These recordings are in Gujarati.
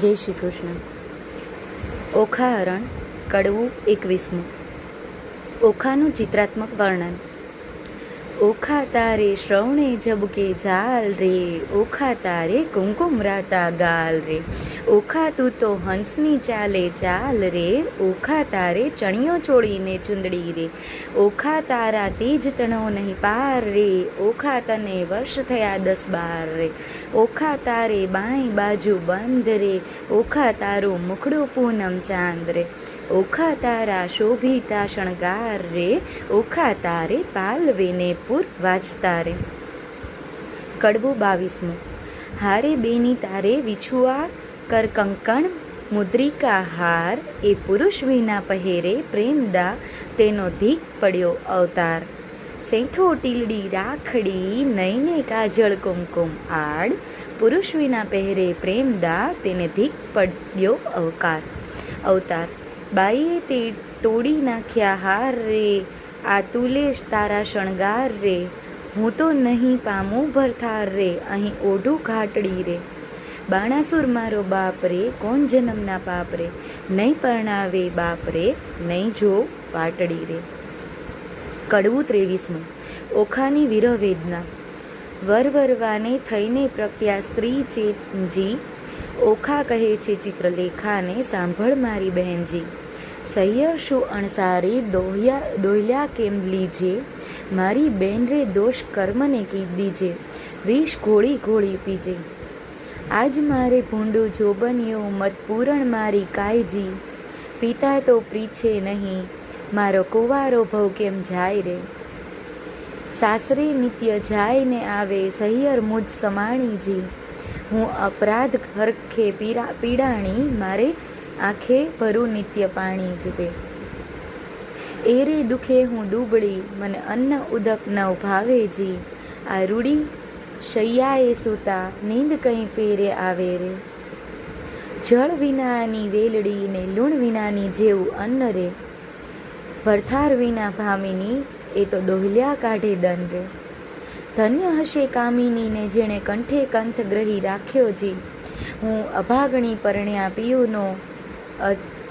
જય શ્રી કૃષ્ણ. ઓખા હરણ કડવું 21. ઓખાનું ચિત્રાત્મક વર્ણન. ઓખા તારે શ્રવણે ઝબકે ઝાલ રે, ઓખા તારે કુમકુમ રાતા ગાલ રે, ઓખા તું તો હંસની ચાલે ચાલ રે, ઓખા તારે ચણિયો ચોળીને ચુંદડી રે, ઓખા તારા તેજ તણો નહીં પાર રે, ઓખા તને વર્ષ થયા 10-12 રે, ઓખા તારે બાંય બાજુ બંધ રે, ઓખા તારું મુખડું પૂનમ ચાંદ રે, ઓખા તારા શોભિતા શણગાર રે, ઓખા તારે પાલવેને પૂર વાજતા રે. કડવું 22. હારે બેની તારે વિછુઆ કર કંકણ મુદ્રિકા હાર, એ પુરુષ વિના પહેરે પ્રેમદા તેનો ધીક પડ્યો અવતાર, સેંથો ટીલડી રાખડી નયને કાજળ કુમકુમ આડ, પુરુષ વિના પહેરે પ્રેમદા તેને ધીક પડ્યો અવતાર, બાઈએ તે તોડી નાખ્યા હાર રે, આ તુલે તારા શણગાર રે, હું તો નહીં પામું ભરથાર રે, અહીં ઓઢું ઘાટડી રે, બાણાસુર મારો બાપ રે, કોણ જન્મના પાપ રે, નહીં પરણાવે બાપ રે, નહીં જો વાટડી રે. કડવું 23. ઓખાની વિરહ વેદના. વરવરવાને થઈને પ્રગટ્યા સ્ત્રી ચેતજી, ઓખા કહે છે ચિત્રલેખાને, સાંભળ મારી બહેનજી, સૈયર શું અણસારે દોહ્યા કેમ લીજે, મારી બેન રે દોષ કર્મને કીધીજે, વિષ ઘોળી ઘોળી પીજે, આજ મારે ભૂંડું જોબન્યો મત પૂરણ મારી કાયજી, પિતા તો પ્રીછે નહીં મારો કુંવારો ભવ કેમ જાય રે, સાસરે નિત્ય જાય ને આવે સૈયર મુજ સમાણીજી, હું અપરાધ હરખે પીડાણી મારે આંખે ભરું નિત્ય પાણી જ રે, એ રે દુખે હું દુબળી મને અન્ન ઉદક ન ભાવેજી, આ રૂડી શૈયાએ સૂતા નીંદ કંઈ પેરે આવે રે, જળ વિનાની વેલડી ને લૂણ વિનાની જેવું અન્ન રે, ભરથાર વિના ભામિની એ તો દોહલ્યા કાઢે દન રે, ધન્ય હશે કામિનીને જેણે કંઠે કંથ ગ્રહી રાખ્યો જી, હું અભાગણી પરણ્યા પિયુનો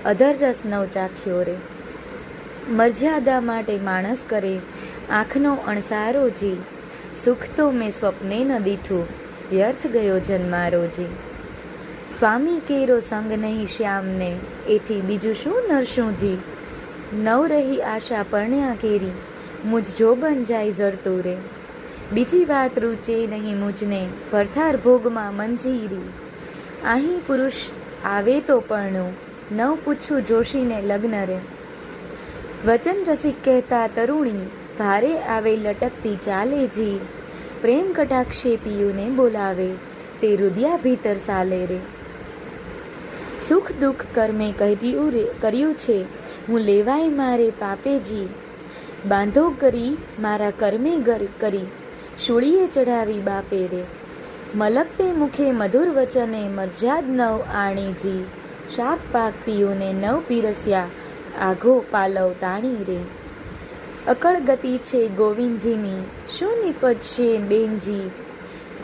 અધર રસ નવ ચાખ્યો રે, મર્યાદા માટે માણસ કરે આંખનો અણસારો જી, સુખ તો મેં સ્વપ્ને ન દીઠું વ્યર્થ ગયો જન્મારો જી, સ્વામી કેરો સંગ નહીં શ્યામને એથી બીજું શું નરશું જી, નવ રહી આશા પરણ્યા કેરી મુજ જોબન જાય ઝરતું રે, બીજી વાત રૂચે નહીં મુજને ભરથાર ભોગમાં મંજીરી, અહીં પુરુષ આવે તો પરણું નવ પૂછું જોશીને લગ્ન રે, વચન રસિક કહેતા તરુણી ભારે આવે લટકતી ચાલે જી, પ્રેમ કટાક્ષે પિયુને બોલાવે તે રુદિયા ભીતર સાલે રે, સુખ દુઃખ કર્મે કર્યું છે હું લેવાય મારે પાપેજી, બાંધો કરી મારા કર્મે કરી શૂળીએ ચઢાવી બાપે રે, મલકતે મુખે મધુર વચને મર્યાદ નવ આણીજી, શાક પાક પિયુને નવ પીરસ્યા આઘો પાલવ તાણી રે, અકળ ગતિ છે ગોવિંદજીની શું નિપજશે બેનજી,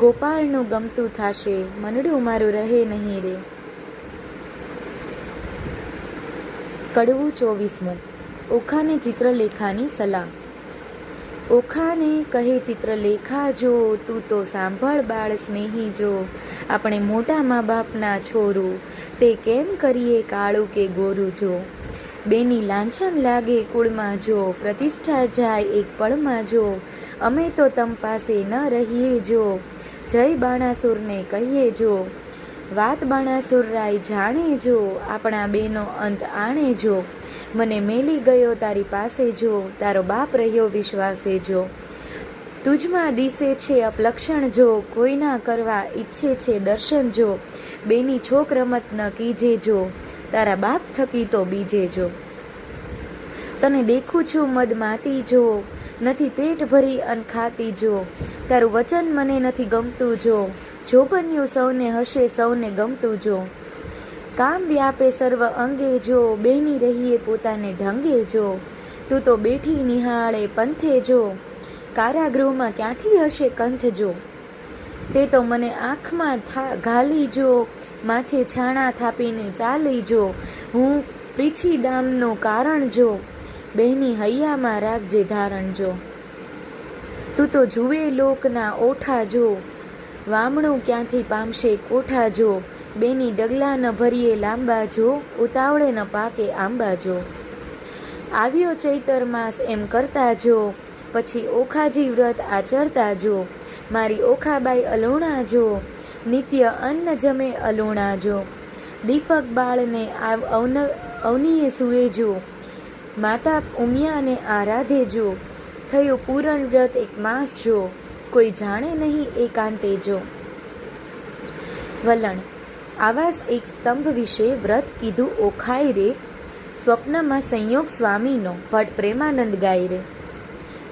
ગોપાળનું ગમતું થાશે મનડું મારું રહે નહીં રે. કડવું 24. ઓખાને ચિત્રલેખાની સલાહ. ઓખાને કહે ચિત્રલેખા જો, તું તો સાંભળ બાળ સ્નેહી જો, આપણે મોટા મા બાપના છોરું, તે કેમ કરીએ કાળું કે ગોરું જો, બેની લાંછન લાગે કુળમાં જો, પ્રતિષ્ઠા જાય એક પળમાં જો, અમે તો તમ પાસે ન રહીએ જો, જય બાણાસુરને કહીએ જો, વાત બાણાસુર રાય જાણે જો, આપણા બેનો અંત આણે જો, મને મેલી ગયો તારી પાસે જો, તારો બાપ રહ્યો વિશ્વાસે જો, તુજમાં દિશે છે અપલક્ષણ જો, કોઈના કરવા ઈચ્છે છે દર્શન જો, બેની છોક રમત ન કીજે જો, તારા બાપ થકી તો બીજે જો, તને દેખું છું મદમાતી જો, નથી પેટ ભરી અન ખાતી જો, તારું વચન મને નથી ગમતું જો, જોબન્યું સૌને હશે સૌને ગમતું જો, કામ વ્યાપે સર્વ અંગે જો, બેની રહીએ પોતાને ઢંગે જો, તું તો બેઠી નિહાળે પંથે જો, કારાગૃહમાં ક્યાંથી હશે કંથ જો, તે તો મને આંખમાં ઘાલી જો, માથે છાણા થાપીને ચાલી જો, હું પીછી દામનો કારણ જો, બહેની હૈયામાં રાખજે ધારણ જો. તું તો જુએ લોકના ઓઠા જો, વામણું ક્યાંથી પામશે કોઠા જો, બેની ડગલા ન ભરીએ લાંબા જો, ઉતાવળે ન પાકે આંબા જો. આવ્યો ચૈતર માસ એમ કરતા જો, પછી ઓખાજી વ્રત આચરતા જો, મારી ઓખાબાઈ અલોણા જો, નિત્ય અન્ન જમે અલોણા જો, દીપક બાળને અવનીએ સુએ જો, માતા ઉમિયાને આરાધે જો, થયું પૂરણ વ્રત એક માસ જો, કોઈ જાણે નહીં એકાંતે જો. વલણ. આવાસ એક સ્તંભ વિશે વ્રત કીધું ઓખાય રે, સ્વપ્નમાં સંયોગ સ્વામીનો ભટ્ટ પ્રેમાનંદ ગાય રે.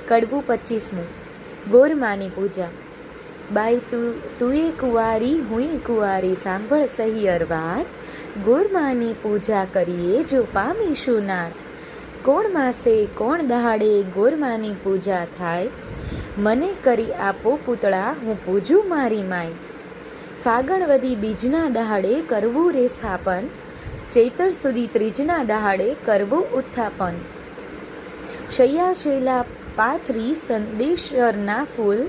કડવું 25મું. ગોરમાની પૂજા. બાઈ તુંએ કુંવારી હુંય કુંવારી, સાંભળ સહિયર વાત, ગોરમાની પૂજા કરીએ જો પામીશું નાથ. કોણ માસે કોણ દહાડે ગોરમાની પૂજા થાય, મને કરી આપો પૂતળા હું પૂજું મારી માય. ફાગણ વદી બીજના દહાડે કરવું રે સ્થાપન, ચૈતર સુધી ત્રીજના દહાડે કરવું ઉત્થાપન. શૈયા શૈલા પાથરી સંદેશરના ફૂલ,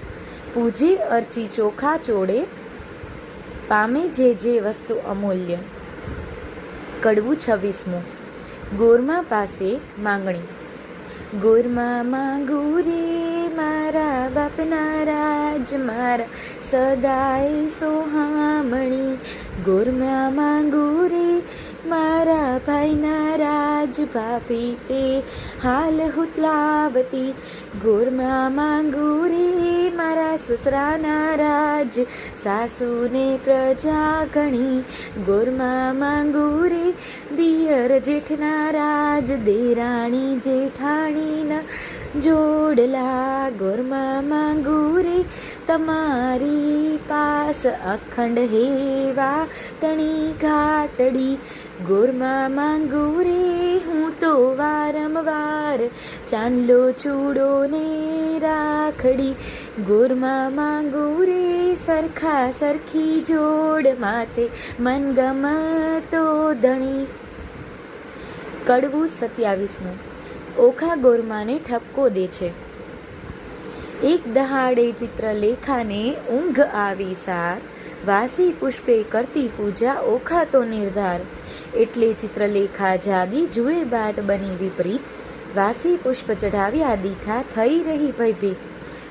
પૂજે અર્ચી ચોખા ચોડે, પામે જે વસ્તુ અમૂલ્ય. કડવું 26મું. ગોરમા પાસે માંગણી. ગોરમા માંગુ રે મારા બાપના રાજ, મારા સદાય સોહામણી. ગોરમા માંગુ રે મારા ભાઈના રાજ, ભાભી તે હાલ હુતલાવતી. ગોરમા માંગુ રે મારા સસરાના રાજ, સાસુને પ્રજા ઘણી. ગોરમા માંગુ રે દિયર જેઠના રાજ, દેરાણી જેઠાણીના જોડલા. ગોરમા માંગુ રે તમારી પાસ, અખંડ હેવા તણી ઘાટડી. ગોરમા માંગુ રે હું તો વારંવાર, ચાંદલો ચૂડો ને રાખડી. ગોરમા માંગુ રે સરખા સરખી જોડ, માથે મનગમતો ધણી. કડવું 27મું. ઓખા ગોરમાને ઠપકો દે છે. એક દહાડે ચિત્રલેખાને ઊંઘ આવી સાર, વાસી પુષ્પે કરતી પૂજા ઓખા તો નિર્ધાર. એટલે ચિત્રલેખા જાગી જુએ બાત બની વિપરીત, વાસી પુષ્પ ચઢાવ્યા દીઠા થઈ રહી ભયભીત.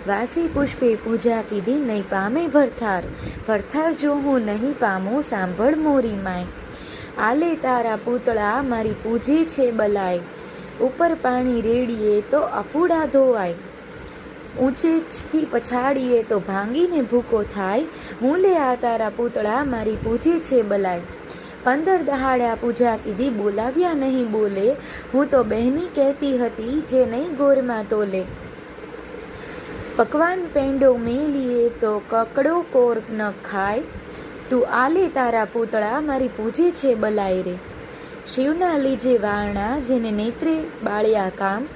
વાસી પુષ્પે પૂજા કીધી નહીં પામે ભરથાર, ભરથાર જો હું નહીં પામું સાંભળ મોરી માય. આલે તારા પૂતળા મારી પૂજે છે બલાય, ઉપર પાણી રેડીએ તો અફૂડા ધોવાય. ઊંચેથી પછાડીએ તો ભાંગીને ભૂકો થાય, હું લે આ તારા પૂતળા મારી પૂજે છે બલાય. 15 દહાડા પૂજા કીધી બોલાવ્યા નહીં બોલે, હું તો બહેની કહેતી હતી જે નહીં ગોરમાં તોલે. પકવાન પેંડો મેલીએ તો કકડો કોર ન ખાય, તું આલે તારા પૂતળા મારી પૂજે છે બલાય રે. શિવના લીજે વારણા જેને નેત્રે બાળ્યા કામ,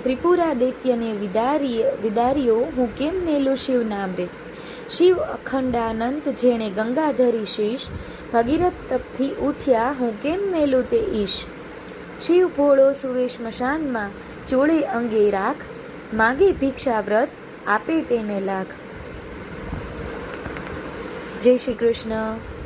ત્રિપુરા દૈત્યને વિદાર્યો હું કેમ મેલું શિવ નામ રે. શિવ અખંડાનંદ જેણે ગંગાધરી શીશ, ભગીરથ તપથી ઉઠ્યા હું કેમ મેલું તે ઈશ. શિવ ભોળો સુવે સ્મશાનમાં, ચોળે અંગે રાખ, માગે ભિક્ષા વ્રત આપે તેને લાખ. જય શ્રી કૃષ્ણ.